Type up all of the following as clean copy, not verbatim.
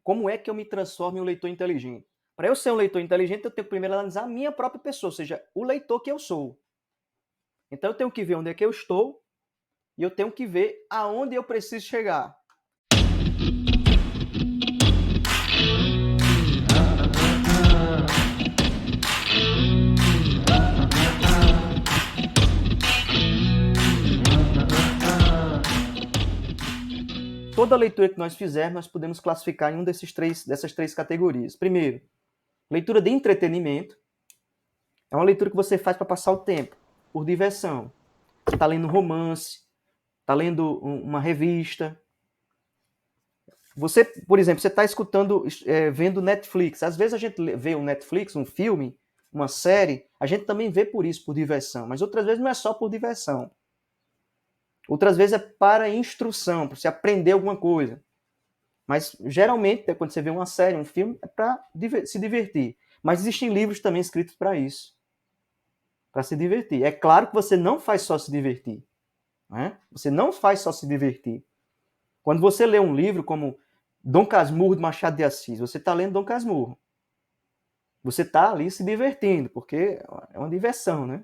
como é que eu me transformo em um leitor inteligente? Para eu ser um leitor inteligente, eu tenho que primeiro analisar a minha própria pessoa, ou seja, o leitor que eu sou. Então eu tenho que ver onde é que eu estou e eu tenho que ver aonde eu preciso chegar. Toda leitura que nós fizermos, nós podemos classificar em dessas três categorias. Primeiro, leitura de entretenimento. É uma leitura que você faz para passar o tempo, por diversão. Você está lendo um romance, está lendo uma revista. Você, por exemplo, você está escutando, vendo Netflix. Às vezes a gente vê um Netflix, um filme, uma série, a gente também vê por isso, por diversão. Mas outras vezes não é só por diversão. Outras vezes é para instrução, para você aprender alguma coisa. Mas geralmente, quando você vê uma série, um filme, é para se divertir. Mas existem livros também escritos para isso, para se divertir. É claro que você não faz só se divertir. Né? Você não faz só se divertir. Quando você lê um livro como Dom Casmurro de Machado de Assis, você está lendo Dom Casmurro. Você está ali se divertindo, porque é uma diversão, né?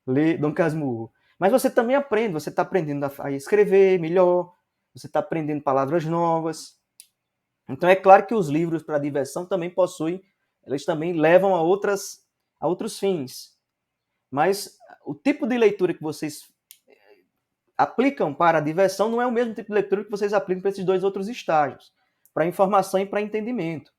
Ler Dom Casmurro. Mas você também aprende, você está aprendendo a escrever melhor, você está aprendendo palavras novas. Então é claro que os livros para diversão também possuem, eles também levam a outros fins. Mas o tipo de leitura que vocês aplicam para a diversão não é o mesmo tipo de leitura que vocês aplicam para esses dois outros estágios, para informação e para entendimento.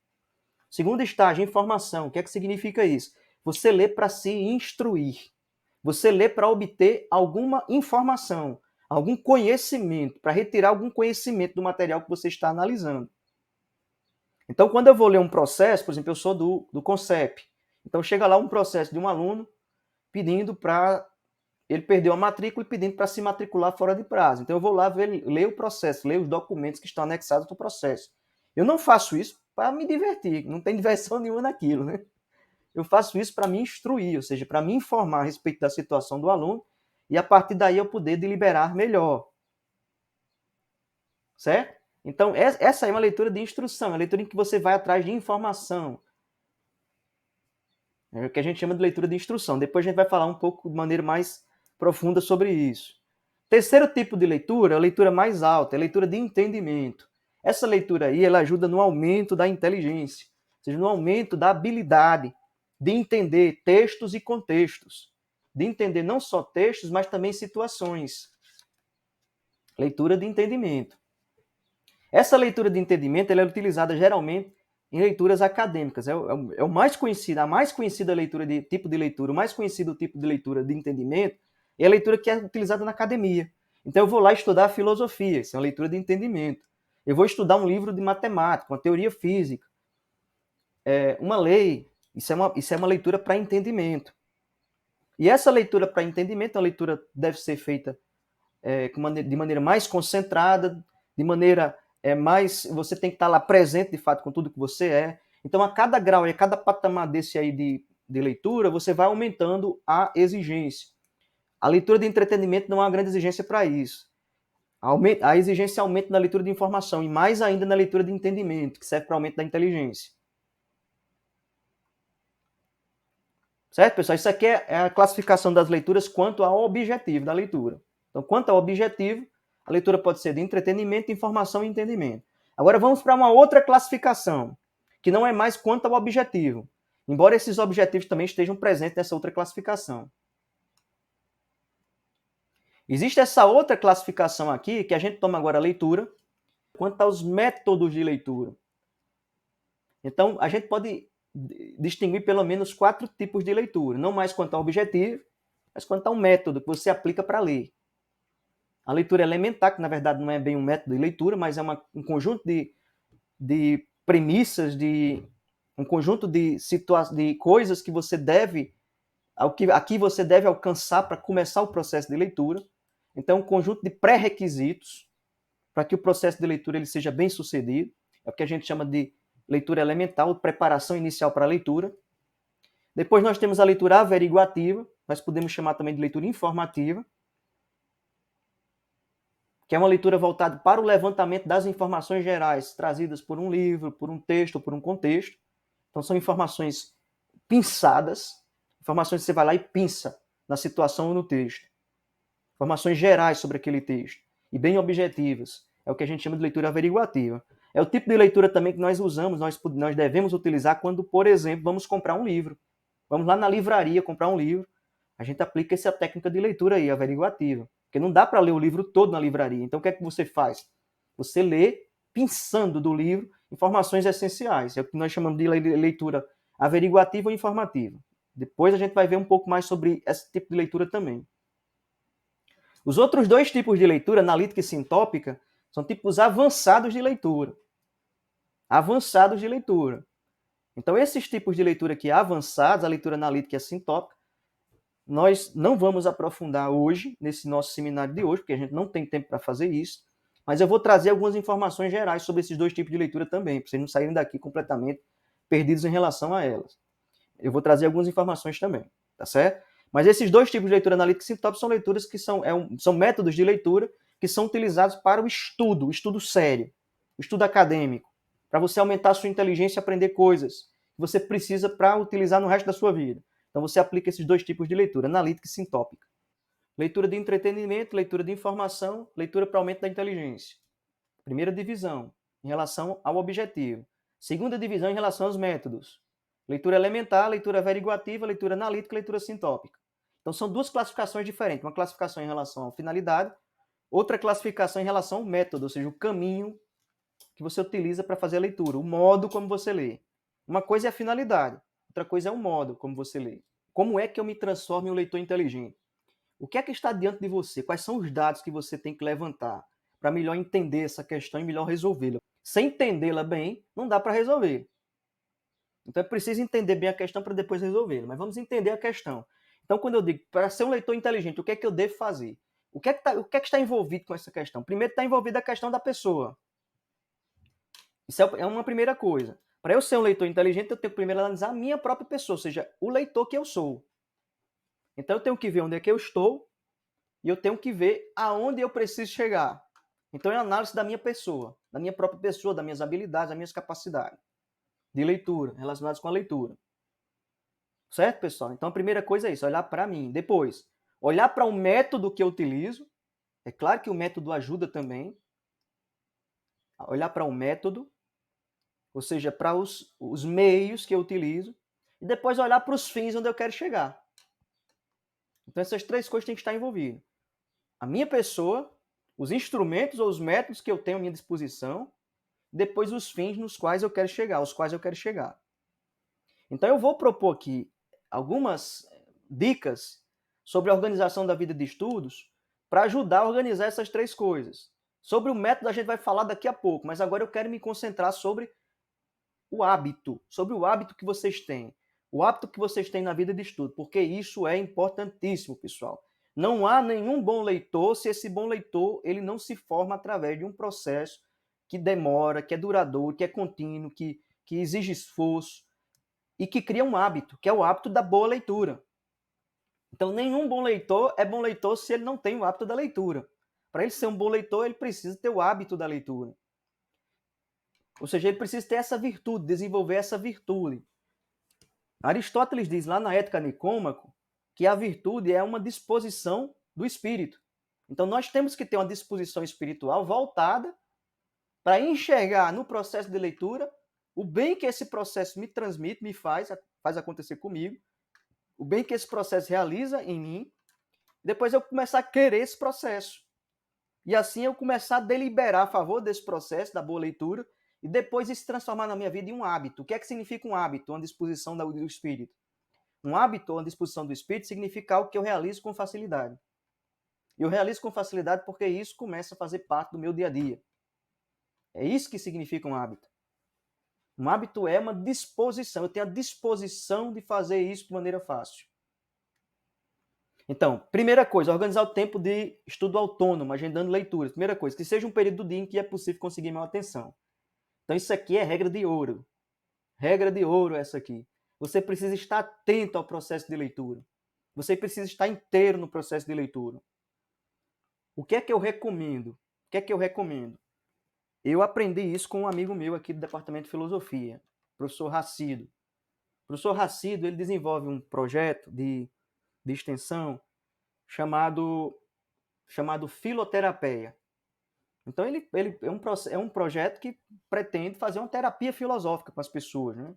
Segundo estágio, informação. O que é que significa isso? Você lê para se instruir. Você lê para obter alguma informação, algum conhecimento, para retirar algum conhecimento do material que você está analisando. Então, quando eu vou ler um processo, por exemplo, eu sou do CONCEP. Então, chega lá um processo de um aluno pedindo para... Ele perdeu a matrícula e pedindo para se matricular fora de prazo. Então, eu vou lá ler o processo, ler os documentos que estão anexados ao processo. Eu não faço isso para me divertir, não tem diversão nenhuma naquilo, né? Eu faço isso para me instruir, ou seja, para me informar a respeito da situação do aluno e a partir daí eu poder deliberar melhor. Certo? Então, essa é uma leitura de instrução, uma leitura em que você vai atrás de informação. É o que a gente chama de leitura de instrução. Depois a gente vai falar um pouco de maneira mais profunda sobre isso. Terceiro tipo de leitura, a leitura mais alta, é a leitura de entendimento. Essa leitura aí, ela ajuda no aumento da inteligência, ou seja, no aumento da habilidade de entender textos e contextos, de entender não só textos, mas também situações. Leitura de entendimento. Essa leitura de entendimento ela é utilizada geralmente em leituras acadêmicas. É o mais conhecido, a mais conhecida leitura de tipo de leitura, o mais conhecido tipo de leitura de entendimento é a leitura que é utilizada na academia. Então eu vou lá estudar filosofia, isso é uma leitura de entendimento. Eu vou estudar um livro de matemática, uma teoria física, uma lei, isso é uma leitura para entendimento. E essa leitura para entendimento, a leitura deve ser feita de maneira mais concentrada, de maneira mais... Você tem que estar lá presente, de fato, com tudo que você é. Então, a cada grau e a cada patamar desse aí de leitura, você vai aumentando a exigência. A leitura de entretenimento não é uma grande exigência para isso. A exigência aumenta na leitura de informação e mais ainda na leitura de entendimento, que serve para o aumento da inteligência. Certo, pessoal? Isso aqui é a classificação das leituras quanto ao objetivo da leitura. Então, quanto ao objetivo, a leitura pode ser de entretenimento, informação e entendimento. Agora vamos para uma outra classificação, que não é mais quanto ao objetivo, embora esses objetivos também estejam presentes nessa outra classificação. Existe essa outra classificação aqui, que a gente toma agora a leitura, quanto aos métodos de leitura. Então, a gente pode distinguir pelo menos 4 tipos de leitura, não mais quanto ao objetivo, mas quanto ao método que você aplica para ler. A leitura elementar, que na verdade não é bem um método de leitura, mas é um conjunto de premissas, um conjunto de coisas que você deve, aqui você deve alcançar para começar o processo de leitura. Então, um conjunto de pré-requisitos para que o processo de leitura ele seja bem sucedido. É o que a gente chama de leitura elemental, preparação inicial para a leitura. Depois nós temos a leitura averiguativa, nós podemos chamar também de leitura informativa. que é uma leitura voltada para o levantamento das informações gerais trazidas por um livro, por um texto, por um contexto. Então são informações pinçadas, informações que você vai lá e pinça na situação ou no texto. Informações gerais sobre aquele texto e bem objetivas. É o que a gente chama de leitura averiguativa. É o tipo de leitura também que nós usamos, nós devemos utilizar quando, por exemplo, vamos comprar um livro. Vamos lá na livraria comprar um livro. A gente aplica essa técnica de leitura aí, averiguativa. Porque não dá para ler o livro todo na livraria. Então o que é que você faz? Você lê, pensando do livro, informações essenciais. É o que nós chamamos de leitura averiguativa ou informativa. Depois a gente vai ver um pouco mais sobre esse tipo de leitura também. Os outros dois tipos de leitura, analítica e sintópica, são tipos avançados de leitura. Avançados de leitura. Então, esses tipos de leitura aqui avançados, a leitura analítica e a sintópica, nós não vamos aprofundar hoje, nesse nosso seminário de hoje, porque a gente não tem tempo para fazer isso, mas eu vou trazer algumas informações gerais sobre esses dois tipos de leitura também, para vocês não saírem daqui completamente perdidos em relação a elas. Eu vou trazer algumas informações também, tá certo? Mas esses dois tipos de leitura analítica e sintópica são leituras que são métodos de leitura que são utilizados para o estudo sério, o estudo acadêmico, para você aumentar a sua inteligência e aprender coisas que você precisa para utilizar no resto da sua vida. Então você aplica esses dois tipos de leitura, analítica e sintópica. Leitura de entretenimento, leitura de informação, leitura para aumento da inteligência. Primeira divisão, em relação ao objetivo. Segunda divisão, em relação aos métodos. Leitura elementar, leitura averiguativa, leitura analítica, leitura sintópica. Então são duas classificações diferentes. Uma classificação em relação à finalidade, outra classificação em relação ao método, ou seja, o caminho que você utiliza para fazer a leitura, o modo como você lê. Uma coisa é a finalidade, outra coisa é o modo como você lê. Como é que eu me transformo em um leitor inteligente? O que é que está diante de você? Quais são os dados que você tem que levantar para melhor entender essa questão e melhor resolvê-la? Sem entendê-la bem, não dá para resolver. Então é preciso entender bem a questão para depois resolvê-la. Mas vamos entender a questão. Então, quando eu digo para ser um leitor inteligente, o que é que eu devo fazer? O que é que está envolvido com essa questão? Primeiro está envolvida a questão da pessoa. Isso é uma primeira coisa. Para eu ser um leitor inteligente, eu tenho que primeiro analisar a minha própria pessoa, ou seja, o leitor que eu sou. Então eu tenho que ver onde é que eu estou e eu tenho que ver aonde eu preciso chegar. Então é a análise da minha pessoa, da minha própria pessoa, das minhas habilidades, das minhas capacidades de leitura, relacionadas com a leitura. Certo, pessoal? Então a primeira coisa é isso, olhar para mim. Depois, olhar para o método que eu utilizo. É claro que o método ajuda também. Olhar para o método, ou seja, para os meios que eu utilizo. E depois olhar para os fins onde eu quero chegar. Então essas três coisas têm que estar envolvidas. A minha pessoa, os instrumentos ou os métodos que eu tenho à minha disposição, depois os fins nos quais eu quero chegar, aos quais eu quero chegar. Então eu vou propor aqui algumas dicas sobre a organização da vida de estudos para ajudar a organizar essas três coisas. Sobre o método a gente vai falar daqui a pouco, mas agora eu quero me concentrar sobre o hábito que vocês têm. O hábito que vocês têm na vida de estudo, porque isso é importantíssimo, pessoal. Não há nenhum bom leitor se esse bom leitor ele não se forma através de um processo que demora, que é duradouro, que é contínuo, que exige esforço e que cria um hábito, que é o hábito da boa leitura. Então, nenhum bom leitor é bom leitor se ele não tem o hábito da leitura. Para ele ser um bom leitor, ele precisa ter o hábito da leitura. Ou seja, ele precisa ter essa virtude, desenvolver essa virtude. Aristóteles diz lá na Ética Nicômaco que a virtude é uma disposição do espírito. Então, nós temos que ter uma disposição espiritual voltada para enxergar no processo de leitura o bem que esse processo me transmite, me faz acontecer comigo, o bem que esse processo realiza em mim, depois eu começar a querer esse processo. E assim eu começar a deliberar a favor desse processo, da boa leitura, e depois isso se transformar na minha vida em um hábito. O que é que significa um hábito? Uma disposição do espírito. Um hábito, uma disposição do espírito, significa algo que eu realizo com facilidade. E eu realizo com facilidade porque isso começa a fazer parte do meu dia a dia. É isso que significa um hábito. Um hábito é uma disposição. Eu tenho a disposição de fazer isso de maneira fácil. Então, primeira coisa, organizar o tempo de estudo autônomo, agendando leituras. Primeira coisa, que seja um período do dia em que é possível conseguir maior atenção. Então, isso aqui é regra de ouro. Regra de ouro essa aqui. Você precisa estar atento ao processo de leitura. Você precisa estar inteiro no processo de leitura. O que é que eu recomendo? O que é que eu recomendo? Eu aprendi isso com um amigo meu aqui do Departamento de Filosofia, professor Racido. O professor Racido, ele desenvolve um projeto de extensão chamado Filoterapeia. Então, ele é um projeto que pretende fazer uma terapia filosófica com as pessoas, né?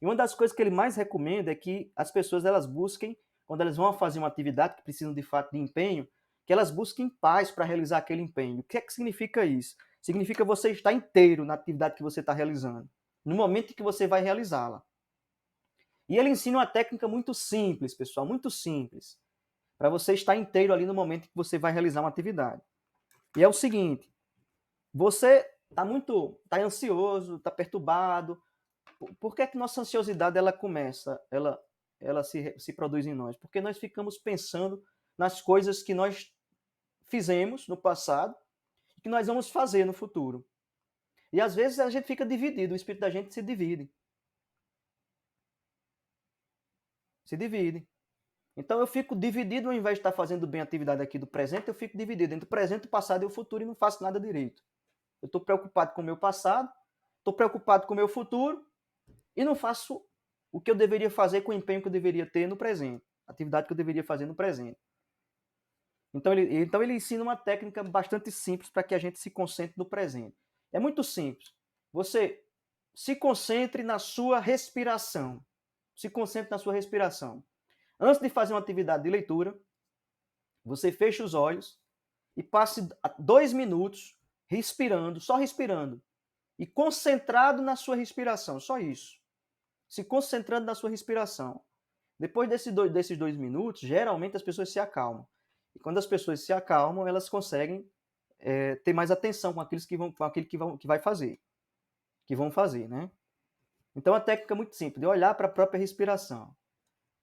E uma das coisas que ele mais recomenda é que as pessoas elas busquem, quando elas vão fazer uma atividade que precisam de fato de empenho, que elas busquem paz para realizar aquele empenho. O que é que significa isso? Significa você estar inteiro na atividade que você está realizando, no momento em que você vai realizá-la. E ele ensina uma técnica muito simples, pessoal, muito simples, para você estar inteiro ali no momento em que você vai realizar uma atividade. E é o seguinte: você está ansioso, está perturbado. Por que é que nossa ansiosidade ela começa, ela se produz em nós? Porque nós ficamos pensando nas coisas que nós fizemos no passado e que nós vamos fazer no futuro. E às vezes a gente fica dividido, o espírito da gente se divide. Se divide. Então eu fico dividido, ao invés de estar fazendo bem a atividade aqui do presente, eu fico dividido entre o presente, o passado e o futuro e não faço nada direito. Eu estou preocupado com o meu passado, estou preocupado com o meu futuro e não faço o que eu deveria fazer com o empenho que eu deveria ter no presente, a atividade que eu deveria fazer no presente. Então ele ensina uma técnica bastante simples para que a gente se concentre no presente. É muito simples. Você se concentre na sua respiração. Se concentre na sua respiração. Antes de fazer uma atividade de leitura, você fecha os olhos e passe 2 minutos respirando, só respirando, e concentrado na sua respiração, só isso. Se concentrando na sua respiração. Depois desses 2 minutos, geralmente as pessoas se acalmam. E quando as pessoas se acalmam, elas conseguem ter mais atenção com aquilo que vai fazer, que vão fazer, né? Então a técnica é muito simples, de olhar para a própria respiração,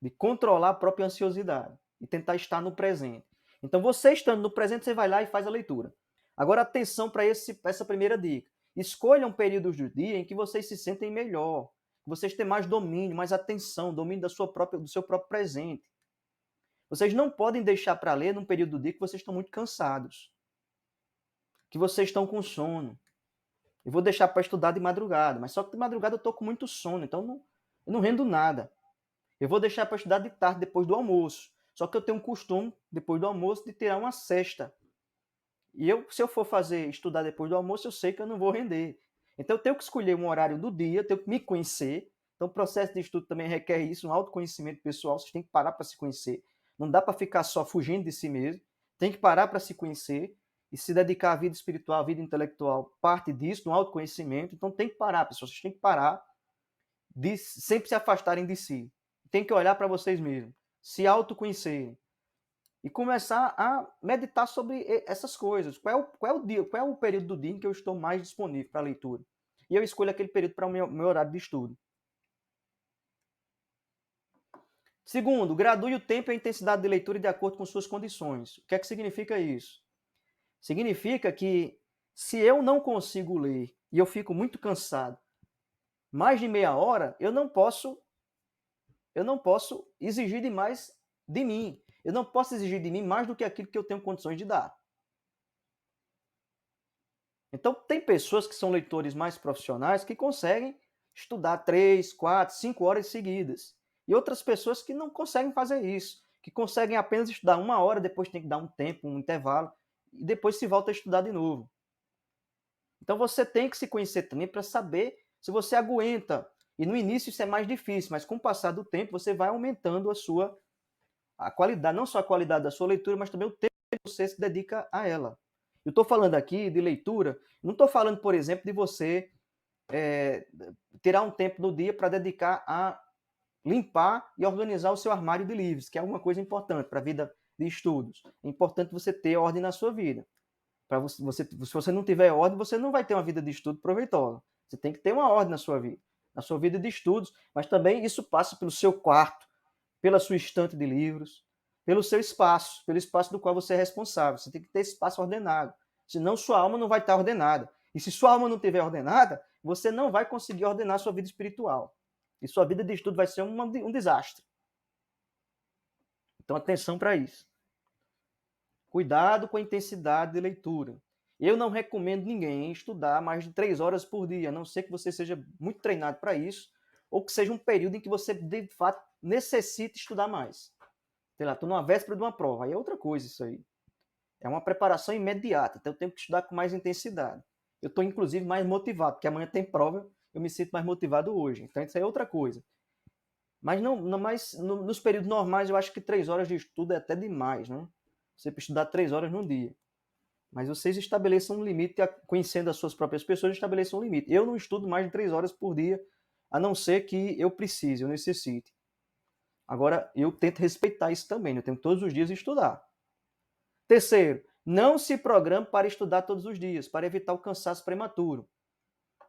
de controlar a própria ansiosidade e tentar estar no presente. Então você estando no presente, você vai lá e faz a leitura. Agora atenção para essa primeira dica. Escolham períodos do dia em que vocês se sentem melhor, que vocês têm mais domínio, mais atenção, domínio do seu próprio presente. Vocês não podem deixar para ler num período do dia que vocês estão muito cansados, que vocês estão com sono. Eu vou deixar para estudar de madrugada, mas só que de madrugada eu estou com muito sono, então eu não rendo nada. Eu vou deixar para estudar de tarde, depois do almoço. Só que eu tenho um costume, depois do almoço, de tirar uma sesta. E se eu for estudar depois do almoço, eu sei que eu não vou render. Então eu tenho que escolher um horário do dia, eu tenho que me conhecer. Então o processo de estudo também requer isso, um autoconhecimento pessoal, vocês têm que parar para se conhecer. Não dá para ficar só fugindo de si mesmo. Tem que parar para se conhecer e se dedicar à vida espiritual, à vida intelectual, parte disso, no autoconhecimento. Então tem que parar, pessoal, vocês têm que parar de sempre se afastarem de si. Tem que olhar para vocês mesmos, se autoconhecerem e começar a meditar sobre essas coisas. Qual é o dia, qual é o período do dia em que eu estou mais disponível para a leitura? E eu escolho aquele período para o meu horário de estudo. Segundo, gradue o tempo e a intensidade de leitura de acordo com suas condições. O que é que significa isso? Significa que se eu não consigo ler e eu fico muito cansado, mais de meia hora, eu não posso exigir demais de mim. Eu não posso exigir de mim mais do que aquilo que eu tenho condições de dar. Então, tem pessoas que são leitores mais profissionais que conseguem estudar 3, 4, 5 horas seguidas. E outras pessoas que não conseguem fazer isso, que conseguem apenas estudar 1 hora, depois tem que dar um tempo, um intervalo, e depois se volta a estudar de novo. Então, você tem que se conhecer também para saber se você aguenta. E no início isso é mais difícil, mas com o passar do tempo você vai aumentando a qualidade, não só a qualidade da sua leitura, mas também o tempo que você se dedica a ela. Eu estou falando aqui de leitura, não estou falando, por exemplo, de você tirar um tempo no dia para dedicar a limpar e organizar o seu armário de livros, que é uma coisa importante para a vida de estudos. É importante você ter ordem na sua vida. Se você não tiver ordem, você não vai ter uma vida de estudo proveitosa. Você tem que ter uma ordem na sua vida de estudos, mas também isso passa pelo seu quarto, pela sua estante de livros, pelo seu espaço, pelo espaço do qual você é responsável. Você tem que ter espaço ordenado. Senão sua alma não vai estar ordenada. E se sua alma não estiver ordenada, você não vai conseguir ordenar sua vida espiritual. E sua vida de estudo vai ser um desastre. Então, atenção para isso. Cuidado com a intensidade de leitura. Eu não recomendo ninguém estudar mais de 3 horas por dia, a não ser que você seja muito treinado para isso, ou que seja um período em que você, de fato, necessite estudar mais. Sei lá, estou numa véspera de uma prova, aí é outra coisa isso aí. É uma preparação imediata, então eu tenho que estudar com mais intensidade. Eu estou, inclusive, mais motivado, porque amanhã tem prova, eu me sinto mais motivado hoje. Então isso aí é outra coisa. Mas nos períodos normais, eu acho que 3 horas de estudo é até demais, né? Você precisa estudar 3 horas num dia. Mas vocês estabeleçam um limite, conhecendo as suas próprias pessoas, estabeleçam um limite. Eu não estudo mais de 3 horas por dia, a não ser que eu precise, eu necessite. Agora, eu tento respeitar isso também, né? Eu tenho todos os dias estudar. Terceiro, não se programe para estudar todos os dias, para evitar o cansaço prematuro.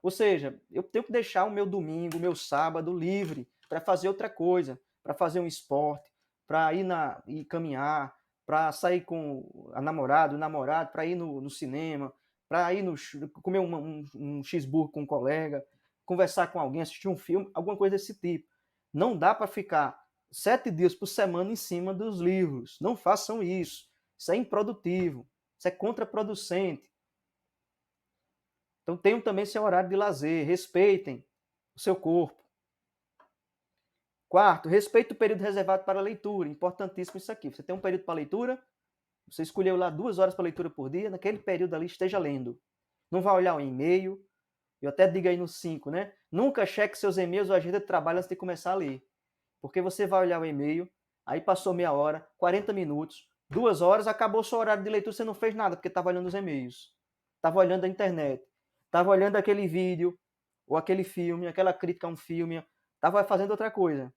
Ou seja, eu tenho que deixar o meu domingo, o meu sábado livre para fazer outra coisa, para fazer um esporte, para ir caminhar, para sair com a namorada, o namorado, para ir no cinema, para ir comer um cheeseburger com um colega, conversar com alguém, assistir um filme, alguma coisa desse tipo. Não dá para ficar 7 dias por semana em cima dos livros. Não façam isso. Isso é improdutivo. Isso é contraproducente. Então tenham também seu horário de lazer, respeitem o seu corpo. Quarto, respeite o período reservado para a leitura. Importantíssimo isso aqui. Você tem um período para leitura, você escolheu lá 2 horas para leitura por dia, naquele período ali esteja lendo. Não vá olhar o e-mail, eu até digo aí no 5, né? Nunca cheque seus e-mails ou agenda de trabalho antes de começar a ler. Porque você vai olhar o e-mail, aí passou meia hora, 40 minutos, 2 horas, acabou o seu horário de leitura, você não fez nada, porque estava olhando os e-mails, estava olhando a internet, estava olhando aquele vídeo, ou aquele filme, aquela crítica a um filme, estava fazendo outra coisa.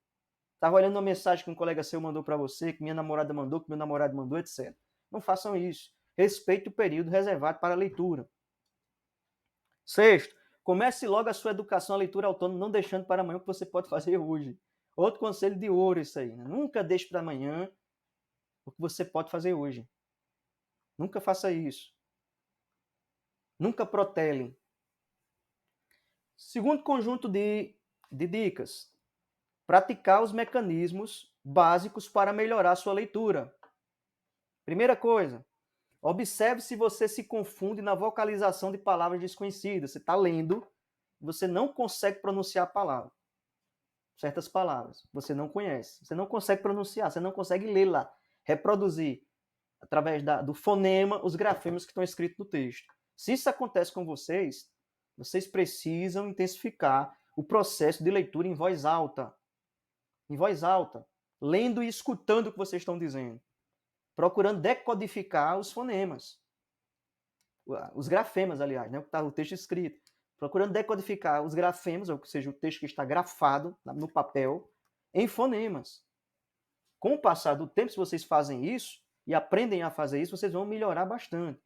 Estava olhando uma mensagem que um colega seu mandou para você, que minha namorada mandou, que meu namorado mandou, etc. Não façam isso. Respeite o período reservado para a leitura. Sexto, comece logo a sua educação à leitura autônoma, não deixando para amanhã o que você pode fazer hoje. Outro conselho de ouro isso aí, né? Nunca deixe para amanhã o que você pode fazer hoje. Nunca faça isso. Nunca protele. Segundo conjunto de dicas, praticar os mecanismos básicos para melhorar a sua leitura. Primeira coisa, observe se você se confunde na vocalização de palavras desconhecidas. Você está lendo, você não consegue pronunciar a palavra. Certas palavras você não conhece, você não consegue pronunciar, você não consegue ler lá, reproduzir através do fonema os grafemas que estão escritos no texto. Se isso acontece com vocês, vocês precisam intensificar o processo de leitura em voz alta. Em voz alta, lendo e escutando o que vocês estão dizendo, procurando decodificar os fonemas, os grafemas, aliás, né, o texto escrito, procurando decodificar os grafemas, ou seja, o texto que está grafado no papel, em fonemas. Com o passar do tempo, se vocês fazem isso e aprendem a fazer isso, vocês vão melhorar bastante.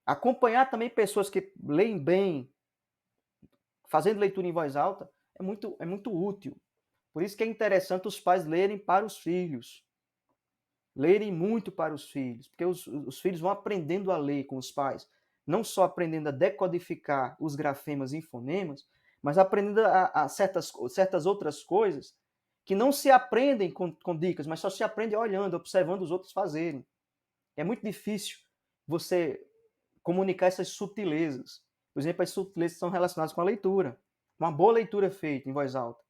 Acompanhar também pessoas que leem bem, fazendo leitura em voz alta, é muito útil. Por isso que é interessante os pais lerem para os filhos. Lerem muito para os filhos, porque os filhos vão aprendendo a ler com os pais. Não só aprendendo a decodificar os grafemas e fonemas, mas aprendendo a certas outras coisas que não se aprendem com dicas, mas só se aprende olhando, observando os outros fazerem. É muito difícil você comunicar essas sutilezas. Por exemplo, as sutilezas são relacionadas com a leitura. Uma boa leitura feita em voz alta.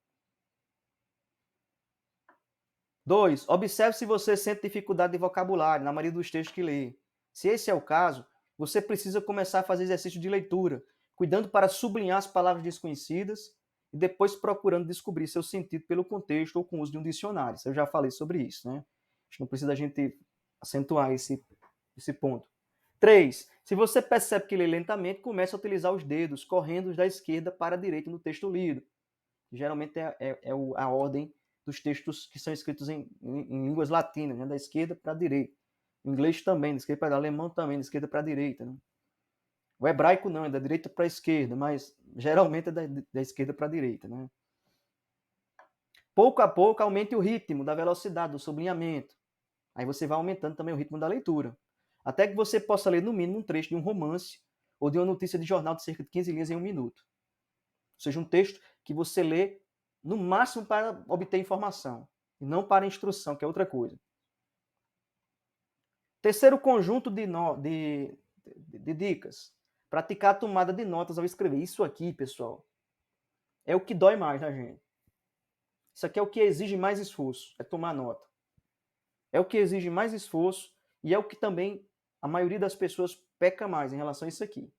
2. Observe se você sente dificuldade de vocabulário na maioria dos textos que lê. Se esse é o caso, você precisa começar a fazer exercício de leitura, cuidando para sublinhar as palavras desconhecidas e depois procurando descobrir seu sentido pelo contexto ou com o uso de um dicionário. Eu já falei sobre isso, né? Acho que não precisa a gente acentuar esse ponto. 3. Se você percebe que lê lentamente, comece a utilizar os dedos, correndo da esquerda para a direita no texto lido. Geralmente é a ordem dos textos que são escritos em línguas latinas, né? Da esquerda para a direita. O inglês também, da esquerda para o alemão também, da esquerda para a direita. Né? O hebraico não, é da direita para a esquerda, mas geralmente é da esquerda para a direita. Né? Pouco a pouco, aumente o ritmo da velocidade, do sublinhamento. Aí você vai aumentando também o ritmo da leitura. Até que você possa ler no mínimo um trecho de um romance ou de uma notícia de jornal de cerca de 15 linhas em 1 minuto. Ou seja, um texto que você lê no máximo para obter informação, e não para instrução, que é outra coisa. Terceiro conjunto de dicas. Praticar a tomada de notas ao escrever. Isso aqui, pessoal, é o que dói mais na gente. Isso aqui é o que exige mais esforço, é tomar nota. É o que exige mais esforço e é o que também a maioria das pessoas peca mais em relação a isso aqui.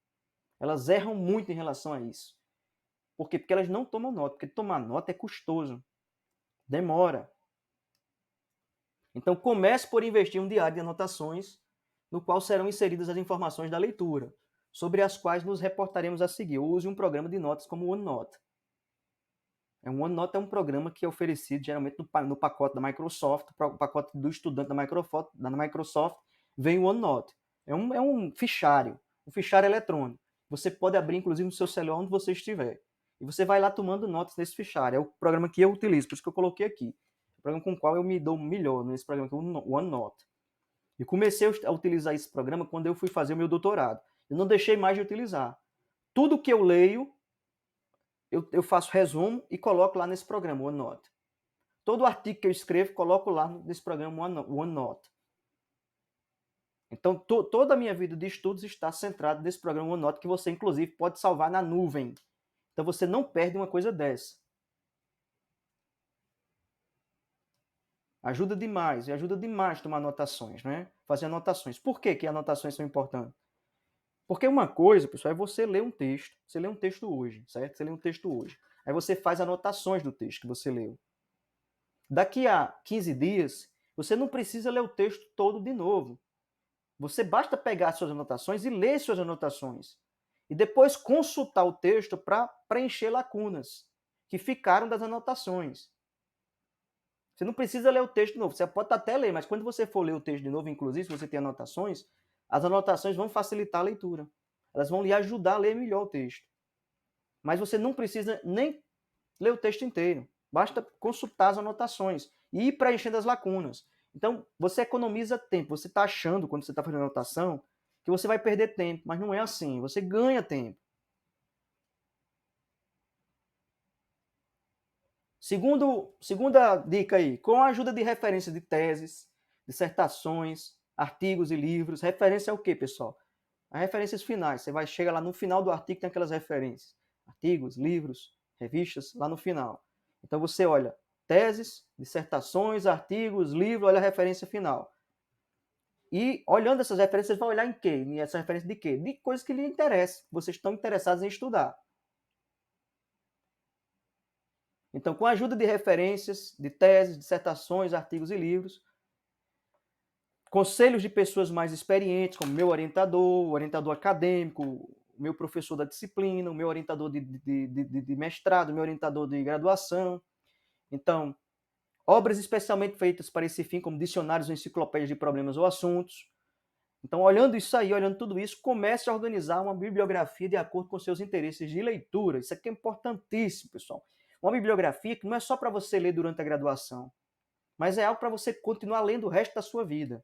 Elas erram muito em relação a isso. Por quê? Porque elas não tomam nota. Porque tomar nota é custoso. Demora. Então comece por investir um diário de anotações no qual serão inseridas as informações da leitura, sobre as quais nos reportaremos a seguir. Use um programa de notas como o OneNote. O OneNote é um programa que é oferecido geralmente no pacote da Microsoft, o pacote do estudante da Microsoft vem o OneNote. É um fichário eletrônico. Você pode abrir, inclusive, no seu celular onde você estiver. E você vai lá tomando notas nesse fichário. É o programa que eu utilizo, por isso que eu coloquei aqui. É o programa com o qual eu me dou melhor nesse programa, que é o OneNote. E comecei a utilizar esse programa quando eu fui fazer o meu doutorado. Eu não deixei mais de utilizar. Tudo que eu leio, eu faço resumo e coloco lá nesse programa, o OneNote. Todo artigo que eu escrevo, coloco lá nesse programa OneNote. Então, toda a minha vida de estudos está centrada nesse programa OneNote, que você, inclusive, pode salvar na nuvem. Então, você não perde uma coisa dessa. Ajuda demais tomar anotações, né? Fazer anotações. Por que anotações são importantes? Porque uma coisa, pessoal, é você ler um texto. Você lê um texto hoje, certo? Você lê um texto hoje. Aí você faz anotações do texto que você leu. Daqui a 15 dias, você não precisa ler o texto todo de novo. Você basta pegar suas anotações e ler suas anotações. E depois consultar o texto para preencher lacunas que ficaram das anotações. Você não precisa ler o texto de novo. Você pode até ler, mas quando você for ler o texto de novo, inclusive se você tem anotações, as anotações vão facilitar a leitura. Elas vão lhe ajudar a ler melhor o texto. Mas você não precisa nem ler o texto inteiro. Basta consultar as anotações e ir preenchendo as lacunas. Então, você economiza tempo. Você está achando, quando você está fazendo anotação, que você vai perder tempo, mas não é assim. Você ganha tempo. Segunda dica aí, com a ajuda de referência de teses, dissertações, artigos e livros. Referência é o quê, pessoal? As referências finais. Você vai chegar lá no final do artigo, tem aquelas referências. Artigos, livros, revistas, lá no final. Então você olha teses, dissertações, artigos, livros, olha a referência final. E olhando essas referências, você vai olhar em quê? Essa referência de quê? De coisas que lhe interessam, vocês estão interessados em estudar. Então, com a ajuda de referências, de teses, dissertações, artigos e livros, conselhos de pessoas mais experientes, como meu orientador, o orientador acadêmico, o meu professor da disciplina, o meu orientador de mestrado, o meu orientador de graduação. Então, obras especialmente feitas para esse fim, como dicionários ou enciclopédias de problemas ou assuntos. Então, olhando isso aí, olhando tudo isso, comece a organizar uma bibliografia de acordo com seus interesses de leitura. Isso aqui é importantíssimo, pessoal. Uma bibliografia que não é só para você ler durante a graduação, mas é algo para você continuar lendo o resto da sua vida.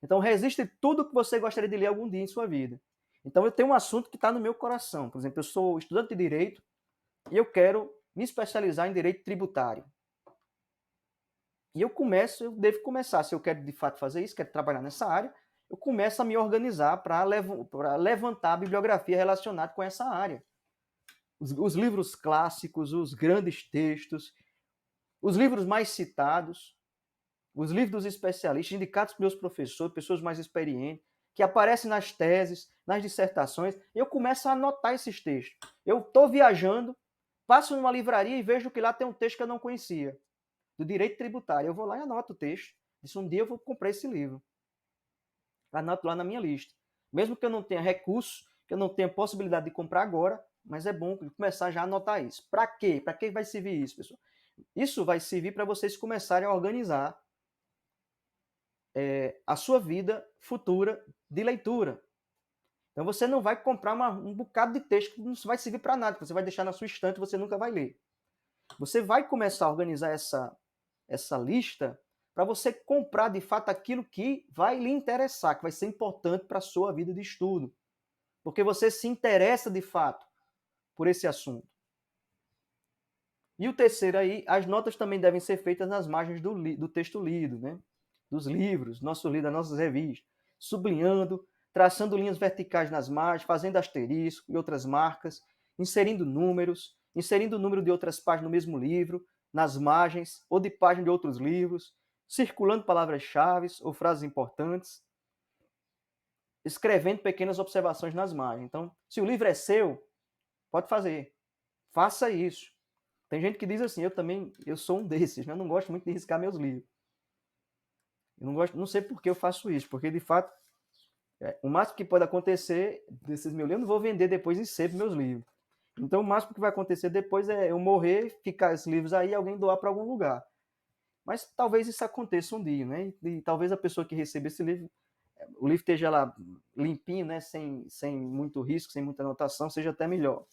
Então, resiste tudo que você gostaria de ler algum dia em sua vida. Então, eu tenho um assunto que está no meu coração. Por exemplo, eu sou estudante de Direito e eu quero me especializar em Direito Tributário. E eu devo começar, se eu quero de fato fazer isso, quero trabalhar nessa área, eu começo a me organizar para levantar a bibliografia relacionada com essa área. Os livros clássicos, os grandes textos, os livros mais citados, os livros dos especialistas, indicados pelos professores, pessoas mais experientes, que aparecem nas teses, nas dissertações, e eu começo a anotar esses textos. Eu estou viajando, passo numa livraria e vejo que lá tem um texto que eu não conhecia, do direito tributário. Eu vou lá e anoto o texto. Disse, um dia eu vou comprar esse livro. Anoto lá na minha lista. Mesmo que eu não tenha recursos, que eu não tenha possibilidade de comprar agora, mas é bom começar já a anotar isso. Para quê? Para que vai servir isso, pessoal? Isso vai servir para vocês começarem a organizar a sua vida futura de leitura. Então você não vai comprar um bocado de texto que não vai servir para nada, que você vai deixar na sua estante e você nunca vai ler. Você vai começar a organizar essa lista para você comprar de fato aquilo que vai lhe interessar, que vai ser importante para a sua vida de estudo. Porque você se interessa de fato por esse assunto. E o terceiro aí, as notas também devem ser feitas nas margens do texto lido, né? Dos livros, nosso livro, das nossas revistas, sublinhando, traçando linhas verticais nas margens, fazendo asterisco e outras marcas, inserindo números, inserindo o número de outras páginas no mesmo livro, nas margens ou de páginas de outros livros, circulando palavras-chave ou frases importantes, escrevendo pequenas observações nas margens. Então, se o livro é seu, pode fazer. Faça isso. Tem gente que diz assim, eu sou um desses, né? Eu não gosto muito de riscar meus livros. Eu não sei por que eu faço isso, porque de fato, o máximo que pode acontecer desses meus livros, eu não vou vender depois em sebo meus livros. Então, o máximo que vai acontecer depois é eu morrer, ficar esses livros aí e alguém doar para algum lugar. Mas talvez isso aconteça um dia, né? E talvez a pessoa que receber esse livro, o livro esteja lá limpinho, né? Sem muito risco, sem muita anotação, seja até melhor.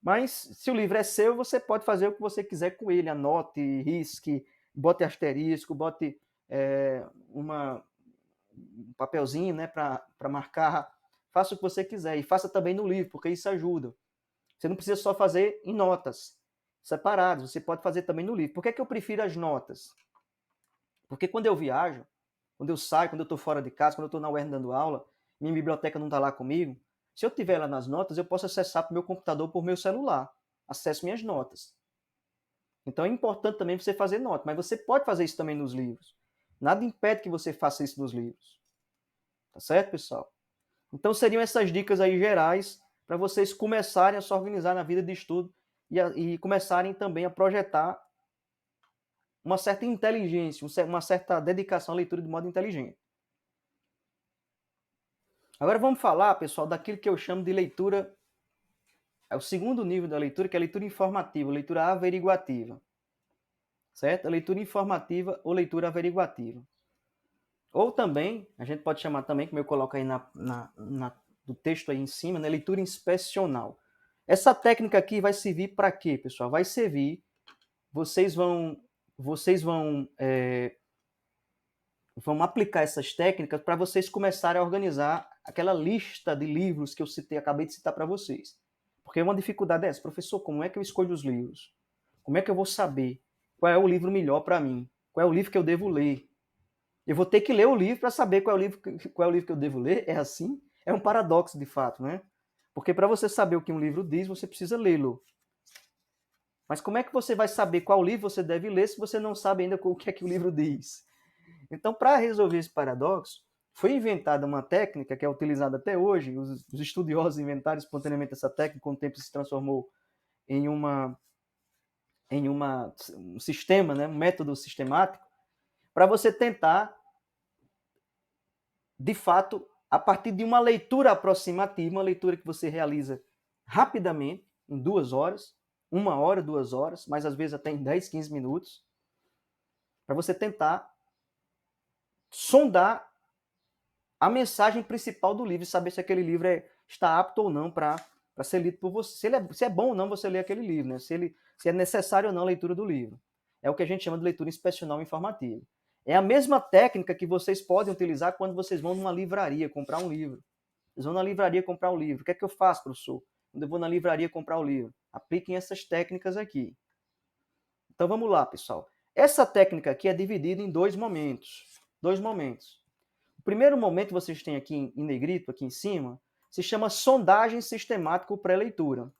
Mas se o livro é seu, você pode fazer o que você quiser com ele. Anote, risque, bote asterisco, bote um papelzinho, né, para marcar. Faça o que você quiser e faça também no livro, porque isso ajuda. Você não precisa só fazer em notas separadas, você pode fazer também no livro. Por que eu prefiro as notas? Porque quando eu viajo, quando eu saio, quando eu estou fora de casa, quando eu estou na UERN dando aula, minha biblioteca não está lá comigo, se eu tiver lá nas notas, eu posso acessar para o meu computador por meu celular. Acesso minhas notas. Então é importante também você fazer nota, mas você pode fazer isso também nos livros. Nada impede que você faça isso nos livros. Tá certo, pessoal? Então seriam essas dicas aí gerais para vocês começarem a se organizar na vida de estudo e começarem também a projetar uma certa inteligência, uma certa dedicação à leitura de modo inteligente. Agora vamos falar, pessoal, daquilo que eu chamo de leitura. É o segundo nível da leitura, que é a leitura informativa, leitura averiguativa. Certo? A leitura informativa ou leitura averiguativa. Ou também, a gente pode chamar também, como eu coloco aí do texto aí em cima, né, leitura inspecional. Essa técnica aqui vai servir para quê, pessoal? Vai servir, vocês vão vão aplicar essas técnicas para vocês começarem a organizar aquela lista de livros que eu acabei de citar para vocês. Porque uma dificuldade é essa, professor, como é que eu escolho os livros? Como é que eu vou saber qual é o livro melhor para mim? Qual é o livro que eu devo ler? Eu vou ter que ler o livro para saber qual é o livro que eu devo ler? É assim? É um paradoxo, de fato, né? Porque para você saber o que um livro diz, você precisa lê-lo. Mas como é que você vai saber qual livro você deve ler se você não sabe ainda o que é que o livro diz? Então, para resolver esse paradoxo, foi inventada uma técnica que é utilizada até hoje. Os estudiosos inventaram espontaneamente essa técnica, com o tempo se transformou em um sistema, né, um método sistemático, para você tentar, de fato, a partir de uma leitura aproximativa, uma leitura que você realiza rapidamente, em 2 horas, 1 hora, 2 horas, mas às vezes até em 10, 15 minutos, para você tentar sondar a mensagem principal do livro e saber se aquele livro está apto ou não para ser lido por você. Se é bom ou não você ler aquele livro, né? Se é necessário ou não a leitura do livro. É o que a gente chama de leitura inspecional informativa. É a mesma técnica que vocês podem utilizar quando vocês vão numa livraria comprar um livro. Vocês vão na livraria comprar um livro. O que é que eu faço, professor? Quando eu vou na livraria comprar o livro? Apliquem essas técnicas aqui. Então vamos lá, pessoal. Essa técnica aqui é dividida em 2 momentos. 2 momentos. O primeiro momento que vocês têm aqui em negrito, aqui em cima, se chama sondagem sistemática pré-leitura.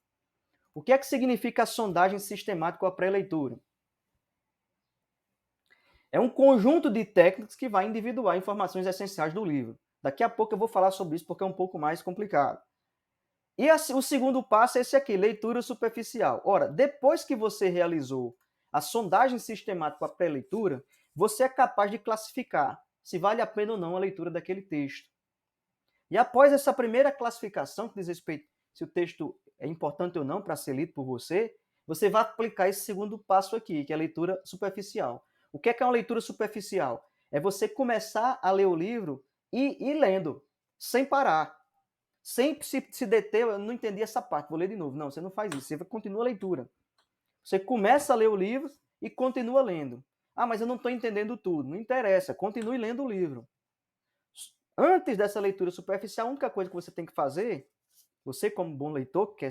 O que é que significa a sondagem sistemática pré-leitura? É um conjunto de técnicas que vai individuar informações essenciais do livro. Daqui a pouco eu vou falar sobre isso porque é um pouco mais complicado. E o segundo passo é esse aqui, leitura superficial. Ora, depois que você realizou a sondagem sistemática pré-leitura, você é capaz de classificar se vale a pena ou não a leitura daquele texto. E após essa primeira classificação, que diz respeito se o texto é importante ou não para ser lido por você, você vai aplicar esse segundo passo aqui, que é a leitura superficial. O que é uma leitura superficial? É você começar a ler o livro e ir lendo, sem parar. Sem se deter, eu não entendi essa parte, vou ler de novo. Não, você não faz isso, você continua a leitura. Você começa a ler o livro e continua lendo. Ah, mas eu não estou entendendo tudo. Não interessa, continue lendo o livro. Antes dessa leitura superficial, a única coisa que você tem que fazer, você como bom leitor, que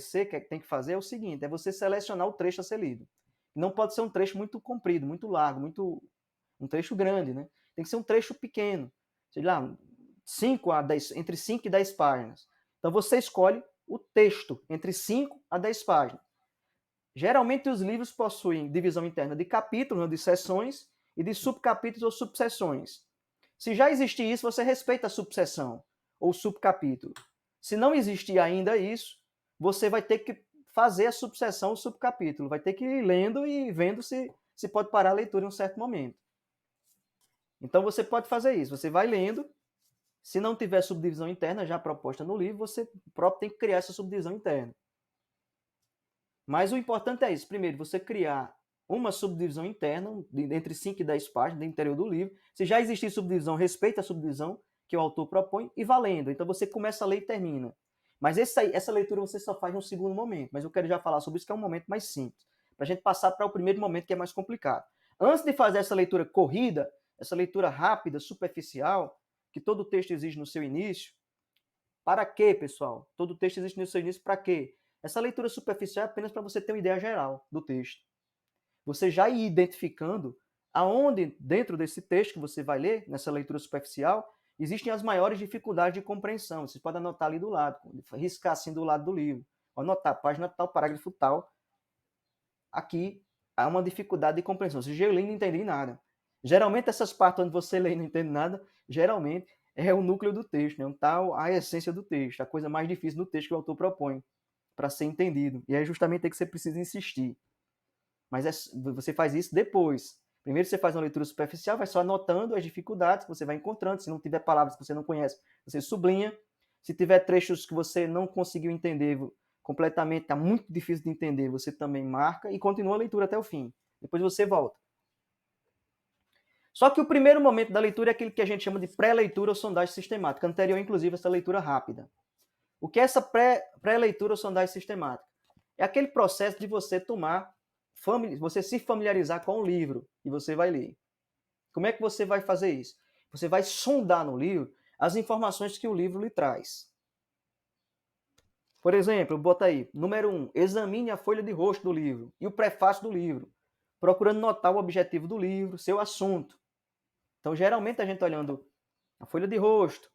tem que fazer é o seguinte, é você selecionar o trecho a ser lido. Não pode ser um trecho muito comprido, muito largo, um trecho grande, né? Tem que ser um trecho pequeno. Sei lá, entre 5 e 10 páginas. Então você escolhe o texto entre 5 a 10 páginas. Geralmente os livros possuem divisão interna de capítulos, de seções, e de subcapítulos ou subseções. Se já existir isso, você respeita a subseção ou subcapítulo. Se não existir ainda isso, você vai ter que fazer a subseção ou subcapítulo. Vai ter que ir lendo e vendo se pode parar a leitura em um certo momento. Então você pode fazer isso. Você vai lendo. Se não tiver subdivisão interna já proposta no livro, você próprio tem que criar essa subdivisão interna. Mas o importante é isso. Primeiro, você criar uma subdivisão interna, entre 5 e 10 páginas, do interior do livro. Se já existir subdivisão, respeita a subdivisão que o autor propõe e valendo. Então você começa a ler e termina. Mas essa leitura você só faz no segundo momento. Mas eu quero já falar sobre isso, que é um momento mais simples. Para a gente passar para o primeiro momento, que é mais complicado. Antes de fazer essa leitura corrida, essa leitura rápida, superficial, que todo texto exige no seu início, para quê, pessoal? Todo texto existe no seu início para quê? Essa leitura superficial é apenas para você ter uma ideia geral do texto. Você já ir identificando aonde, dentro desse texto que você vai ler, nessa leitura superficial, existem as maiores dificuldades de compreensão. Você pode anotar ali do lado, riscar assim do lado do livro. Anotar, página tal, parágrafo tal. Aqui há uma dificuldade de compreensão. Se eu li e não entendi nada. Geralmente essas partes onde você lê e não entende nada, geralmente é o núcleo do texto, né? A essência do texto, a coisa mais difícil do texto que o autor propõe para ser entendido. E é justamente aí que você precisa insistir. Mas você faz isso depois. Primeiro você faz uma leitura superficial, vai só anotando as dificuldades que você vai encontrando. Se não tiver palavras que você não conhece, você sublinha. Se tiver trechos que você não conseguiu entender completamente, está muito difícil de entender, você também marca e continua a leitura até o fim. Depois você volta. Só que o primeiro momento da leitura é aquele que a gente chama de pré-leitura ou sondagem sistemática, anterior, inclusive, a essa leitura rápida. O que é essa pré-leitura ou sondagem sistemática? É aquele processo de você você se familiarizar com o livro e você vai ler. Como é que você vai fazer isso? Você vai sondar no livro as informações que o livro lhe traz. Por exemplo, bota aí, número 1, examine a folha de rosto do livro e o prefácio do livro, procurando notar o objetivo do livro, seu assunto. Então, geralmente, a gente olhando a folha de rosto,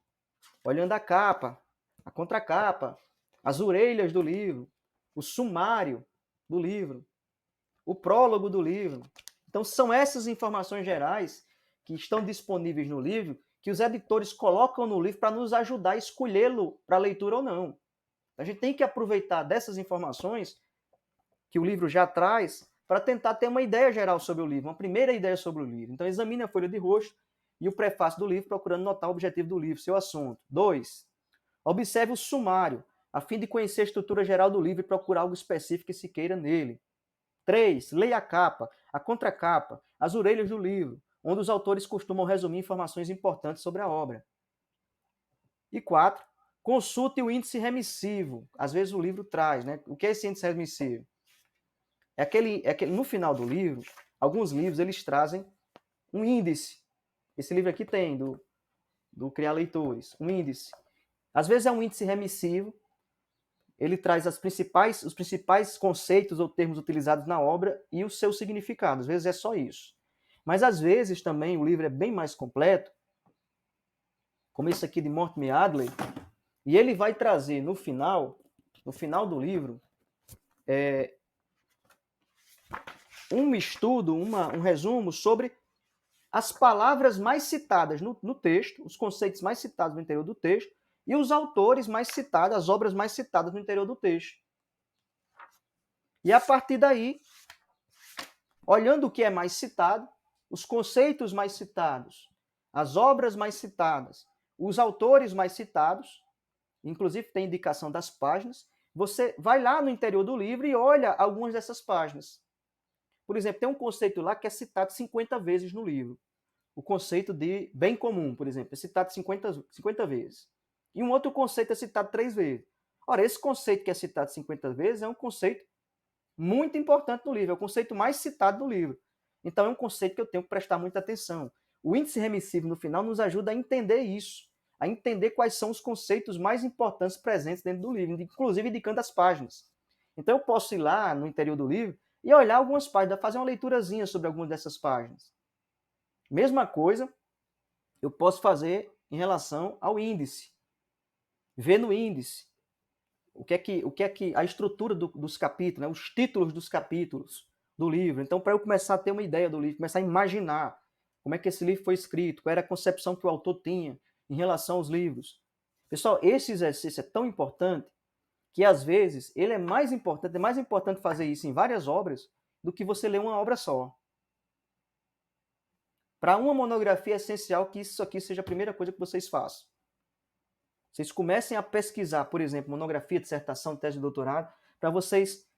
olhando a capa, a contracapa, as orelhas do livro, o sumário do livro, o prólogo do livro. Então, são essas informações gerais que estão disponíveis no livro que os editores colocam no livro para nos ajudar a escolhê-lo para leitura ou não. A gente tem que aproveitar dessas informações que o livro já traz para tentar ter uma ideia geral sobre o livro, uma primeira ideia sobre o livro. Então, examine a folha de rosto e o prefácio do livro, procurando notar o objetivo do livro, seu assunto. 2. Observe o sumário, a fim de conhecer a estrutura geral do livro e procurar algo específico que se queira nele. 3. Leia a capa, a contracapa, as orelhas do livro, onde os autores costumam resumir informações importantes sobre a obra. E 4. Consulte o índice remissivo. Às vezes o livro traz, né? O que é esse índice remissivo? É aquele no final do livro, alguns livros eles trazem um índice. Esse livro aqui tem, do Criar Leitores, um índice. Às vezes é um índice remissivo, ele traz os principais conceitos ou termos utilizados na obra e o seu significado. Às vezes é só isso. Mas às vezes também o livro é bem mais completo, como esse aqui de Mortimer Adler, e ele vai trazer no final do livro, um estudo, um resumo sobre as palavras mais citadas no texto, os conceitos mais citados no interior do texto, e os autores mais citados, as obras mais citadas no interior do texto. E a partir daí, olhando o que é mais citado, os conceitos mais citados, as obras mais citadas, os autores mais citados, inclusive tem indicação das páginas, você vai lá no interior do livro e olha algumas dessas páginas. Por exemplo, tem um conceito lá que é citado 50 vezes no livro. O conceito de bem comum, por exemplo, é citado 50 vezes. E um outro conceito é citado 3 vezes. Ora, esse conceito que é citado 50 vezes é um conceito muito importante no livro, é o conceito mais citado do livro. Então, é um conceito que eu tenho que prestar muita atenção. O índice remissivo, no final, nos ajuda a entender isso, a entender quais são os conceitos mais importantes presentes dentro do livro, inclusive indicando as páginas. Então, eu posso ir lá no interior do livro e olhar algumas páginas, fazer uma leiturazinha sobre algumas dessas páginas. Mesma coisa, eu posso fazer em relação ao índice. Ver no índice o que é que a estrutura dos capítulos, né? Os títulos dos capítulos do livro. Então, para eu começar a ter uma ideia do livro, começar a imaginar como é que esse livro foi escrito, qual era a concepção que o autor tinha em relação aos livros. Pessoal, esse exercício é tão importante que, às vezes, ele é mais importante fazer isso em várias obras do que você ler uma obra só. Para uma monografia é essencial que isso aqui seja a primeira coisa que vocês façam. Vocês comecem a pesquisar, por exemplo, monografia, dissertação, tese de doutorado, para vocês